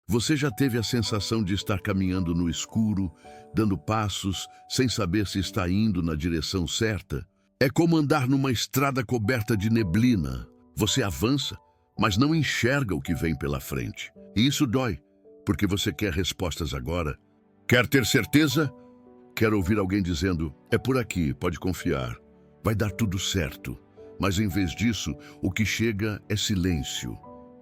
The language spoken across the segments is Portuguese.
Você já teve a sensação de estar caminhando no escuro, dando passos, sem saber se está indo na direção certa? É como andar numa estrada coberta de neblina. Você avança, mas não enxerga o que vem pela frente. E isso dói, porque você quer respostas agora. Quer ter certeza? Quer ouvir alguém dizendo, é por aqui, pode confiar. Vai dar tudo certo. Mas em vez disso, o que chega é silêncio,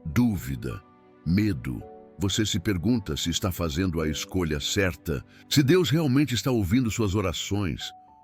dúvida, medo. Você se pergunta se está fazendo a escolha certa, se Deus realmente está ouvindo suas orações,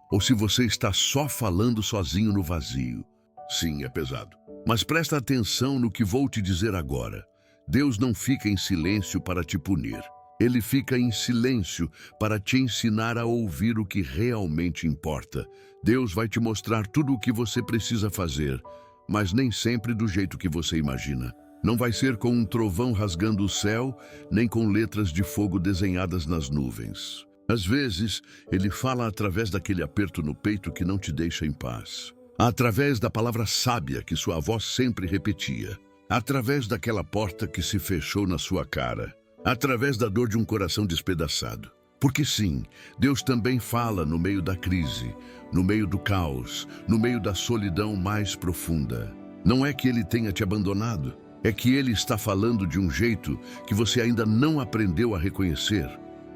ou se você está só falando sozinho no vazio. Sim, é pesado. Mas presta atenção no que vou te dizer agora. Deus não fica em silêncio para te punir. Ele fica em silêncio para te ensinar a ouvir o que realmente importa. Deus vai te mostrar tudo o que você precisa fazer, mas nem sempre do jeito que você imagina. Não vai ser com um trovão rasgando o céu, nem com letras de fogo desenhadas nas nuvens. Às vezes, ele fala através daquele aperto no peito que não te deixa em paz. Através da palavra sábia que sua avó sempre repetia. Através daquela porta que se fechou na sua cara. Através da dor de um coração despedaçado. Porque sim, Deus também fala no meio da crise, no meio do caos, no meio da solidão mais profunda. Não é que ele tenha te abandonado, é que ele está falando de um jeito que você ainda não aprendeu a reconhecer.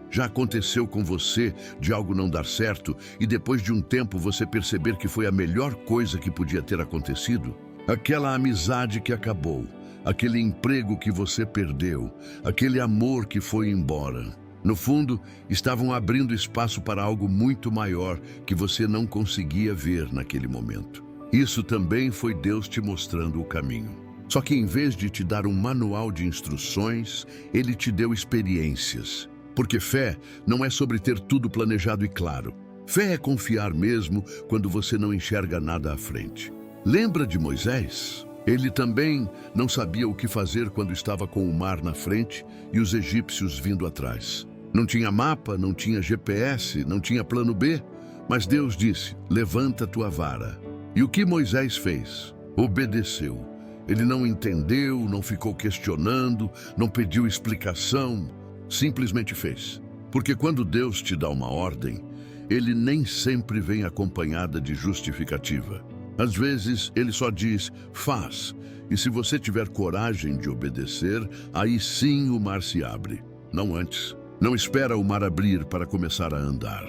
Já aconteceu com você de algo não dar certo e depois de um tempo você perceber que foi a melhor coisa que podia ter acontecido? Aquela amizade que acabou, aquele emprego que você perdeu, aquele amor que foi embora. No fundo, estavam abrindo espaço para algo muito maior que você não conseguia ver naquele momento. Isso também foi Deus te mostrando o caminho. Só que em vez de te dar um manual de instruções, Ele te deu experiências. Porque fé não é sobre ter tudo planejado e claro. Fé é confiar mesmo quando você não enxerga nada à frente. Lembra de Moisés? Ele também não sabia o que fazer quando estava com o mar na frente e os egípcios vindo atrás. Não tinha mapa, não tinha GPS, não tinha plano B, mas Deus disse, levanta tua vara. E o que Moisés fez? Obedeceu. Ele não entendeu, não ficou questionando, não pediu explicação, simplesmente fez. Porque quando Deus te dá uma ordem, Ele nem sempre vem acompanhada de justificativa. Às vezes, Ele só diz, faz. E se você tiver coragem de obedecer, aí sim o mar se abre. Não antes. Não espera o mar abrir para começar a andar.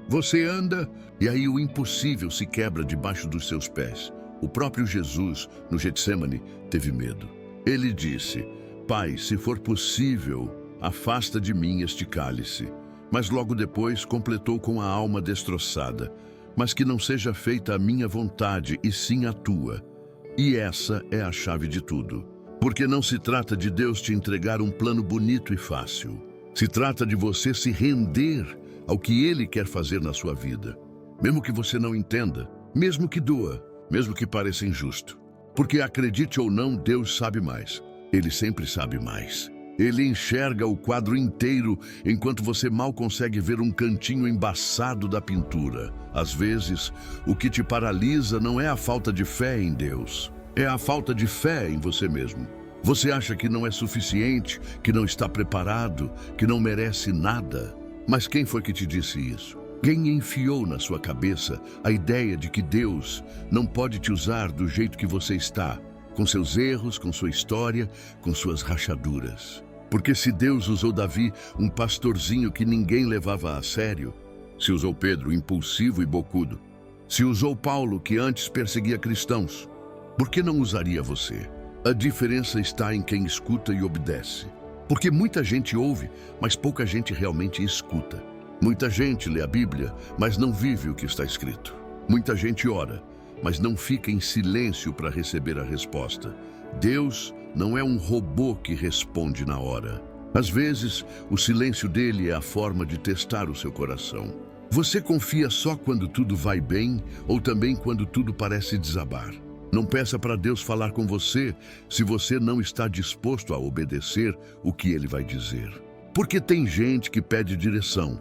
Você anda e aí o impossível se quebra debaixo dos seus pés. O próprio Jesus, no Getsêmani, teve medo. Ele disse, Pai, se for possível, afasta de mim este cálice. Mas logo depois completou com a alma destroçada. Mas que não seja feita a minha vontade, e sim a tua. E essa é a chave de tudo. Porque não se trata de Deus te entregar um plano bonito e fácil. Se trata de você se render ao que Ele quer fazer na sua vida. Mesmo que você não entenda, mesmo que doa, mesmo que pareça injusto. Porque acredite ou não, Deus sabe mais. Ele sempre sabe mais. Ele enxerga o quadro inteiro, enquanto você mal consegue ver um cantinho embaçado da pintura. Às vezes, o que te paralisa não é a falta de fé em Deus, é a falta de fé em você mesmo. Você acha que não é suficiente, que não está preparado, que não merece nada. Mas quem foi que te disse isso? Quem enfiou na sua cabeça a ideia de que Deus não pode te usar do jeito que você está, com seus erros, com sua história, com suas rachaduras? Porque se Deus usou Davi, um pastorzinho que ninguém levava a sério, se usou Pedro, impulsivo e bocudo, se usou Paulo, que antes perseguia cristãos, por que não usaria você? A diferença está em quem escuta e obedece. Porque muita gente ouve, mas pouca gente realmente escuta. Muita gente lê a Bíblia, mas não vive o que está escrito. Muita gente ora, mas não fica em silêncio para receber a resposta. Deus não é um robô que responde na hora. Às vezes, o silêncio dele é a forma de testar o seu coração. Você confia só quando tudo vai bem ou também quando tudo parece desabar? Não peça para Deus falar com você se você não está disposto a obedecer o que Ele vai dizer. Porque tem gente que pede direção,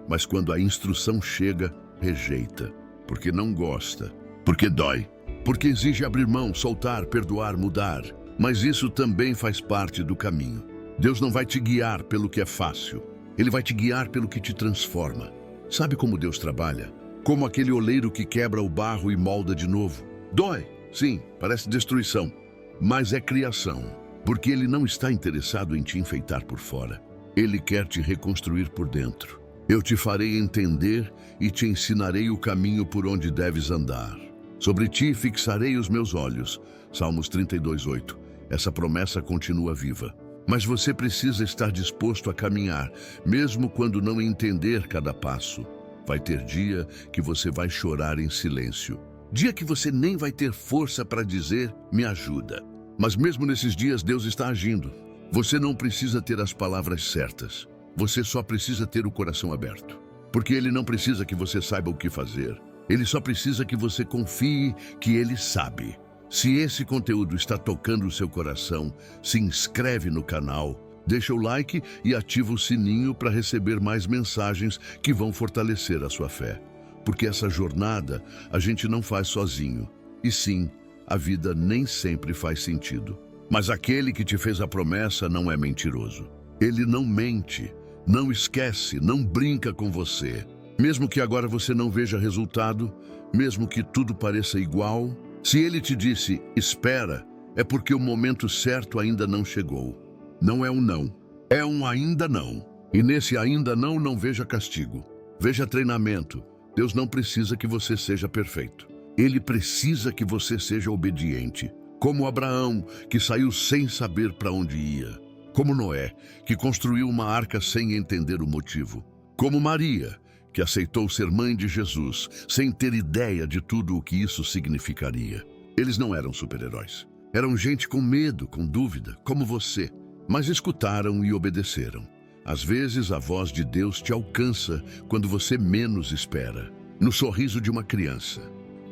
mas quando a instrução chega, rejeita. Porque não gosta, porque dói, porque exige abrir mão, soltar, perdoar, mudar. Mas isso também faz parte do caminho. Deus não vai te guiar pelo que é fácil. Ele vai te guiar pelo que te transforma. Sabe como Deus trabalha? Como aquele oleiro que quebra o barro e molda de novo. Dói, sim, parece destruição, mas é criação, porque Ele não está interessado em te enfeitar por fora. Ele quer te reconstruir por dentro. Eu te farei entender e te ensinarei o caminho por onde deves andar. Sobre ti fixarei os meus olhos. Salmos 32:8. Essa promessa continua viva. Mas você precisa estar disposto a caminhar, mesmo quando não entender cada passo. Vai ter dia que você vai chorar em silêncio. Dia que você nem vai ter força para dizer, me ajuda. Mas mesmo nesses dias, Deus está agindo. Você não precisa ter as palavras certas. Você só precisa ter o coração aberto. Porque Ele não precisa que você saiba o que fazer. Ele só precisa que você confie que Ele sabe. Se esse conteúdo está tocando o seu coração, se inscreve no canal, deixa o like e ativa o sininho para receber mais mensagens que vão fortalecer a sua fé. Porque essa jornada a gente não faz sozinho. E sim, a vida nem sempre faz sentido. Mas aquele que te fez a promessa não é mentiroso. Ele não mente, não esquece, não brinca com você. Mesmo que agora você não veja resultado, mesmo que tudo pareça igual, se Ele te disse, espera, é porque o momento certo ainda não chegou. Não é um não, é um ainda não. E nesse ainda não, não veja castigo. Veja treinamento. Deus não precisa que você seja perfeito. Ele precisa que você seja obediente. Como Abraão, que saiu sem saber para onde ia. Como Noé, que construiu uma arca sem entender o motivo. Como Maria, que aceitou ser mãe de Jesus, sem ter ideia de tudo o que isso significaria. Eles não eram super-heróis. Eram gente com medo, com dúvida, como você. Mas escutaram e obedeceram. Às vezes a voz de Deus te alcança quando você menos espera. No sorriso de uma criança,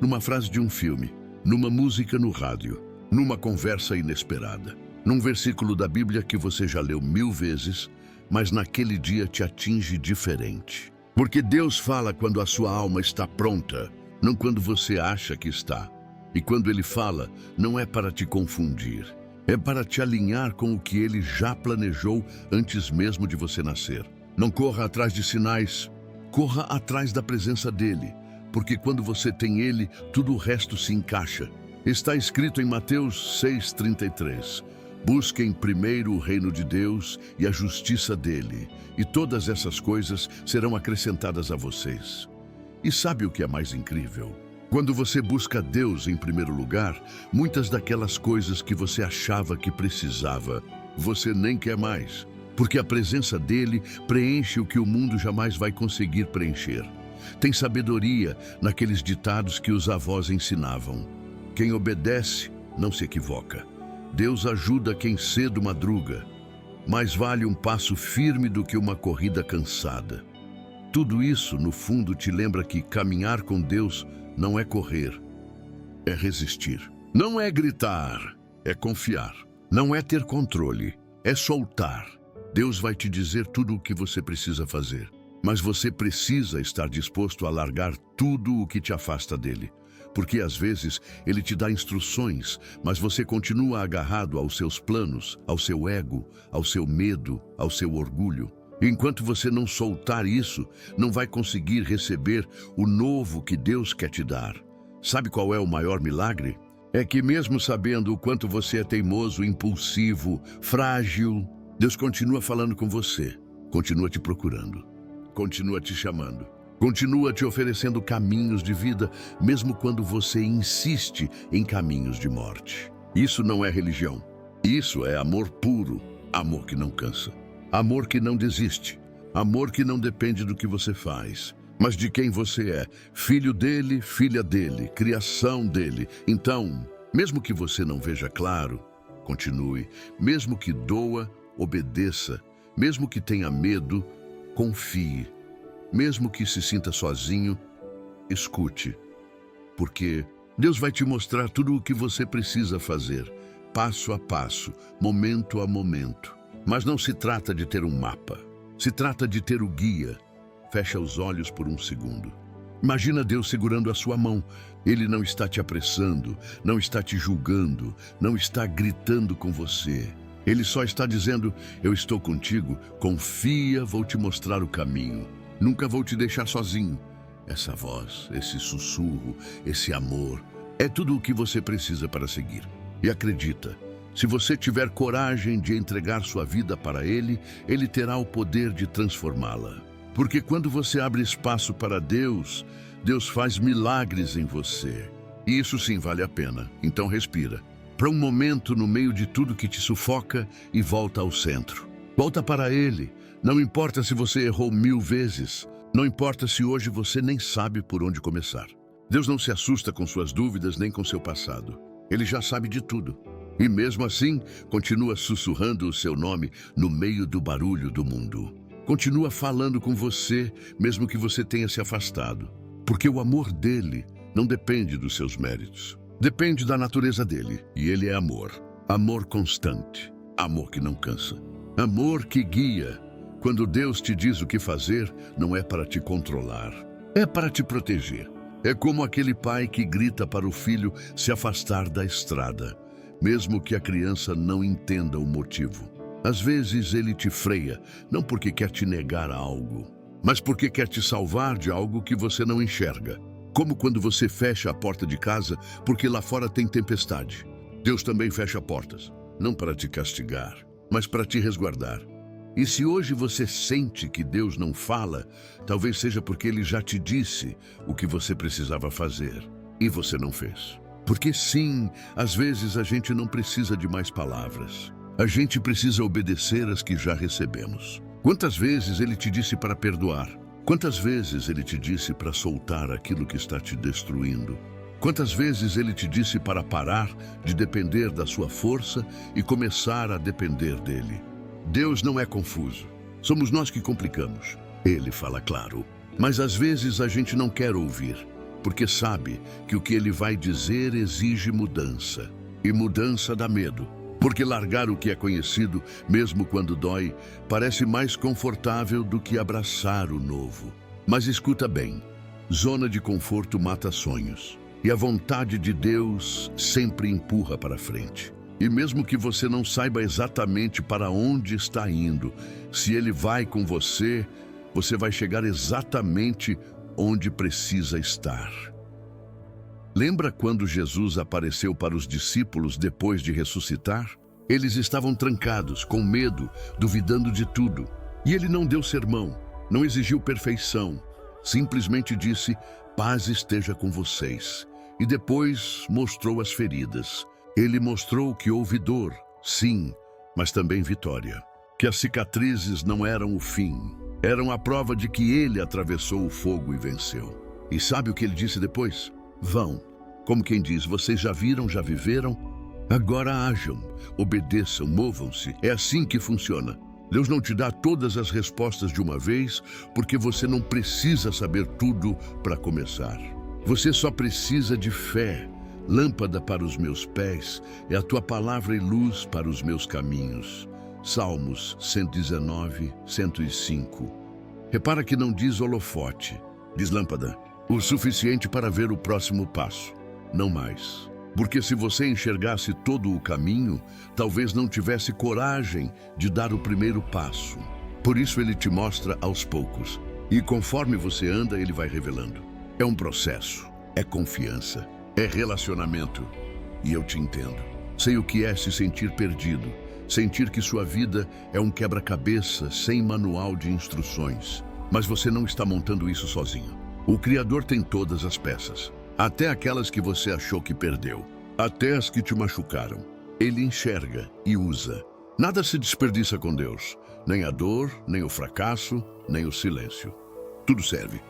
numa frase de um filme, numa música no rádio, numa conversa inesperada, num versículo da Bíblia que você já leu 1000 vezes, mas naquele dia te atinge diferente. Porque Deus fala quando a sua alma está pronta, não quando você acha que está. E quando Ele fala, não é para te confundir. É para te alinhar com o que Ele já planejou antes mesmo de você nascer. Não corra atrás de sinais, corra atrás da presença dEle. Porque quando você tem Ele, tudo o resto se encaixa. Está escrito em Mateus 6,33. Busquem primeiro o reino de Deus e a justiça dele, e todas essas coisas serão acrescentadas a vocês. E sabe o que é mais incrível? Quando você busca Deus em primeiro lugar, muitas daquelas coisas que você achava que precisava, você nem quer mais, porque a presença dele preenche o que o mundo jamais vai conseguir preencher. Tem sabedoria naqueles ditados que os avós ensinavam. Quem obedece não se equivoca. Deus ajuda quem cedo madruga. Mais vale um passo firme do que uma corrida cansada. Tudo isso, no fundo, te lembra que caminhar com Deus não é correr, é resistir. Não é gritar, é confiar. Não é ter controle, é soltar. Deus vai te dizer tudo o que você precisa fazer, mas você precisa estar disposto a largar tudo o que te afasta dele. Porque às vezes Ele te dá instruções, mas você continua agarrado aos seus planos, ao seu ego, ao seu medo, ao seu orgulho. E enquanto você não soltar isso, não vai conseguir receber o novo que Deus quer te dar. Sabe qual é o maior milagre? É que mesmo sabendo o quanto você é teimoso, impulsivo, frágil, Deus continua falando com você, continua te procurando, continua te chamando. Continua te oferecendo caminhos de vida, mesmo quando você insiste em caminhos de morte. Isso não é religião. Isso é amor puro, amor que não cansa. Amor que não desiste. Amor que não depende do que você faz, mas de quem você é. Filho dele, filha dele, criação dele. Então, mesmo que você não veja claro, continue. Mesmo que doa, obedeça. Mesmo que tenha medo, confie. Mesmo que se sinta sozinho, escute. Porque Deus vai te mostrar tudo o que você precisa fazer, passo a passo, momento a momento. Mas não se trata de ter um mapa. Se trata de ter o guia. Fecha os olhos por um segundo. Imagina Deus segurando a sua mão. Ele não está te apressando, não está te julgando, não está gritando com você. Ele só está dizendo: eu estou contigo, confia, vou te mostrar o caminho. Nunca vou te deixar sozinho. Essa voz, esse sussurro, esse amor, é tudo o que você precisa para seguir. E acredita, se você tiver coragem de entregar sua vida para Ele, Ele terá o poder de transformá-la. Porque quando você abre espaço para Deus, Deus faz milagres em você. E isso sim vale a pena. Então respira. Para um momento no meio de tudo que te sufoca e volta ao centro. Volta para Ele. Não importa se você errou 1000 vezes. Não importa se hoje você nem sabe por onde começar. Deus não se assusta com suas dúvidas nem com seu passado. Ele já sabe de tudo. E mesmo assim, continua sussurrando o seu nome no meio do barulho do mundo. Continua falando com você, mesmo que você tenha se afastado. Porque o amor dele não depende dos seus méritos. Depende da natureza dele. E ele é amor. Amor constante. Amor que não cansa. Amor que guia. Quando Deus te diz o que fazer, não é para te controlar. É para te proteger. É como aquele pai que grita para o filho se afastar da estrada, mesmo que a criança não entenda o motivo. Às vezes ele te freia, não porque quer te negar algo, mas porque quer te salvar de algo que você não enxerga. Como quando você fecha a porta de casa porque lá fora tem tempestade. Deus também fecha portas, não para te castigar, mas para te resguardar. E se hoje você sente que Deus não fala, talvez seja porque Ele já te disse o que você precisava fazer e você não fez. Porque sim, às vezes a gente não precisa de mais palavras. A gente precisa obedecer as que já recebemos. Quantas vezes Ele te disse para perdoar? Quantas vezes Ele te disse para soltar aquilo que está te destruindo? Quantas vezes Ele te disse para parar de depender da sua força e começar a depender dEle? Deus não é confuso. Somos nós que complicamos. Ele fala claro. Mas às vezes a gente não quer ouvir, porque sabe que o que Ele vai dizer exige mudança. E mudança dá medo. Porque largar o que é conhecido, mesmo quando dói, parece mais confortável do que abraçar o novo. Mas escuta bem, zona de conforto mata sonhos. E a vontade de Deus sempre empurra para frente. E mesmo que você não saiba exatamente para onde está indo, se Ele vai com você, você vai chegar exatamente onde precisa estar. Lembra quando Jesus apareceu para os discípulos depois de ressuscitar? Eles estavam trancados, com medo, duvidando de tudo. E Ele não deu sermão, não exigiu perfeição. Simplesmente disse: paz esteja com vocês. E depois mostrou as feridas. Ele mostrou que houve dor, sim, mas também vitória. Que as cicatrizes não eram o fim. Eram a prova de que Ele atravessou o fogo e venceu. E sabe o que Ele disse depois? Vão. Como quem diz, vocês já viram, já viveram? Agora ajam, obedeçam, movam-se. É assim que funciona. Deus não te dá todas as respostas de uma vez, porque você não precisa saber tudo para começar. Você só precisa de fé. Lâmpada para os meus pés é a tua palavra e luz para os meus caminhos. Salmos 119, 105. Repara que não diz holofote, diz lâmpada. O suficiente para ver o próximo passo, não mais. Porque se você enxergasse todo o caminho, talvez não tivesse coragem de dar o primeiro passo. Por isso Ele te mostra aos poucos. E conforme você anda, Ele vai revelando. É um processo, é confiança. É relacionamento. E eu te entendo. Sei o que é se sentir perdido. Sentir que sua vida é um quebra-cabeça sem manual de instruções. Mas você não está montando isso sozinho. O Criador tem todas as peças. Até aquelas que você achou que perdeu. Até as que te machucaram. Ele enxerga e usa. Nada se desperdiça com Deus. Nem a dor, nem o fracasso, nem o silêncio. Tudo serve.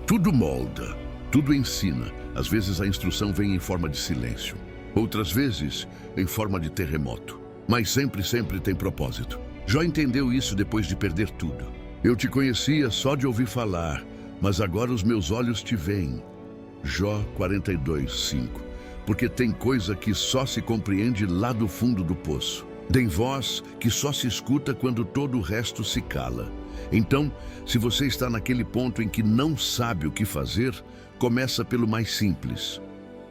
Tudo molda. Tudo ensina. Às vezes a instrução vem em forma de silêncio. Outras vezes, em forma de terremoto. Mas sempre tem propósito. Jó entendeu isso depois de perder tudo. Eu te conhecia só de ouvir falar, mas agora os meus olhos te veem. Jó 42:5. Porque tem coisa que só se compreende lá do fundo do poço. Tem voz que só se escuta quando todo o resto se cala. Então, se você está naquele ponto em que não sabe o que fazer, começa pelo mais simples.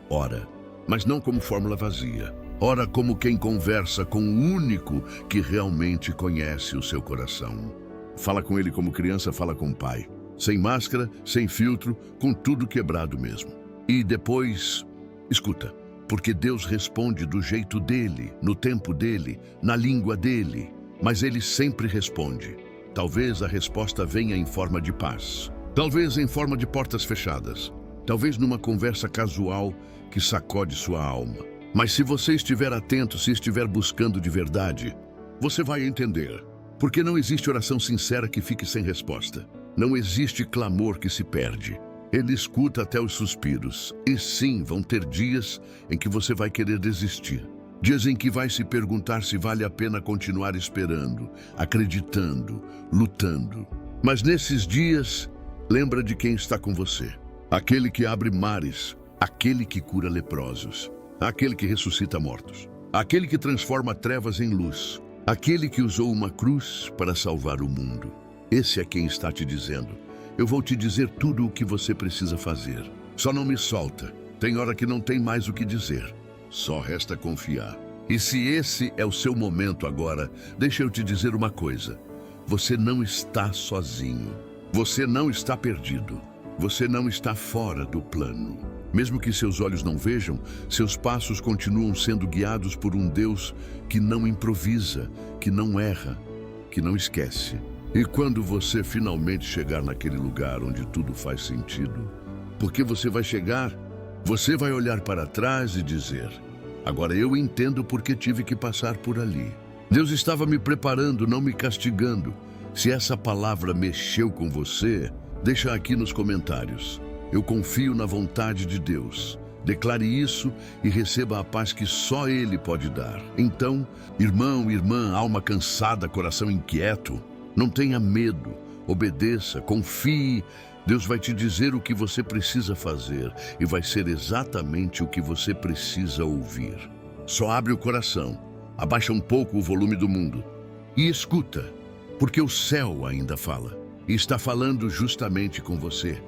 Ora, mas não como fórmula vazia. Ora como quem conversa com o único que realmente conhece o seu coração. Fala com ele como criança fala com o pai. Sem máscara, sem filtro, com tudo quebrado mesmo. E depois, escuta, porque Deus responde do jeito dele, no tempo dele, na língua dele. Mas ele sempre responde. Talvez a resposta venha em forma de paz. Talvez em forma de portas fechadas. Talvez numa conversa casual que sacode sua alma. Mas se você estiver atento, se estiver buscando de verdade, você vai entender. Porque não existe oração sincera que fique sem resposta. Não existe clamor que se perde. Ele escuta até os suspiros. E sim, vão ter dias em que você vai querer desistir. Dias em que vai se perguntar se vale a pena continuar esperando, acreditando, lutando. Mas nesses dias, lembra de quem está com você. Aquele que abre mares, aquele que cura leprosos, aquele que ressuscita mortos, aquele que transforma trevas em luz, aquele que usou uma cruz para salvar o mundo. Esse é quem está te dizendo: eu vou te dizer tudo o que você precisa fazer. Só não me solta. Tem hora que não tem mais o que dizer. Só resta confiar. E se esse é o seu momento agora, deixa eu te dizer uma coisa. Você não está sozinho. Você não está perdido. Você não está fora do plano. Mesmo que seus olhos não vejam, seus passos continuam sendo guiados por um Deus que não improvisa, que não erra, que não esquece. E quando você finalmente chegar naquele lugar onde tudo faz sentido, porque você vai chegar, você vai olhar para trás e dizer: agora eu entendo porque tive que passar por ali. Deus estava me preparando, não me castigando. Se essa palavra mexeu com você, deixa aqui nos comentários. Eu confio na vontade de Deus. Declare isso e receba a paz que só Ele pode dar. Então, irmão, irmã, alma cansada, coração inquieto, não tenha medo, obedeça, confie. Deus vai te dizer o que você precisa fazer e vai ser exatamente o que você precisa ouvir. Só abre o coração, abaixa um pouco o volume do mundo e escuta, porque o céu ainda fala e está falando justamente com você.